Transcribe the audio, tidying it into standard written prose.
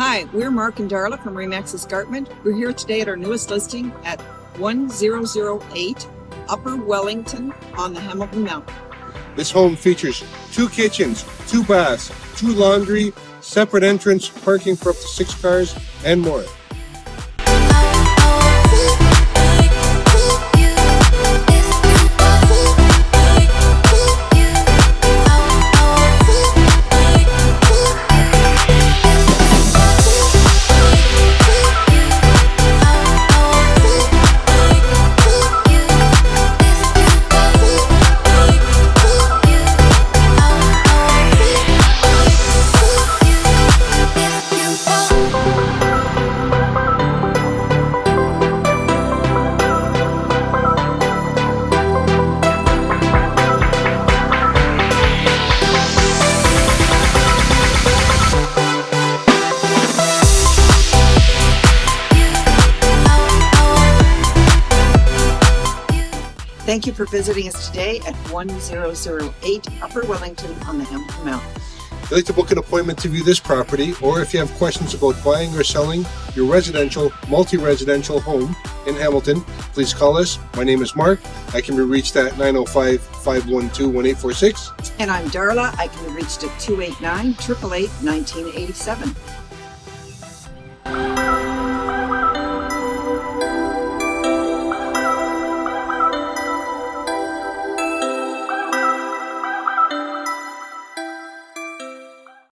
Hi, we're Mark and Darla from Remax Escarpment. We're here today at our newest listing at 1008 Upper Wellington on the Hamilton Mountain. This home features 2 kitchens, 2 baths, 2 laundry, separate entrance, parking for up to 6 cars, and more. Thank you for visiting us today at 1008 Upper Wellington on the Hamilton Mountain. If you'd like to book an appointment to view this property, or if you have questions about buying or selling your residential, multi-residential home in Hamilton, please call us. My name is Mark. I can be reached at 905-512-1846. And I'm Darla. I can be reached at 289-888-1987.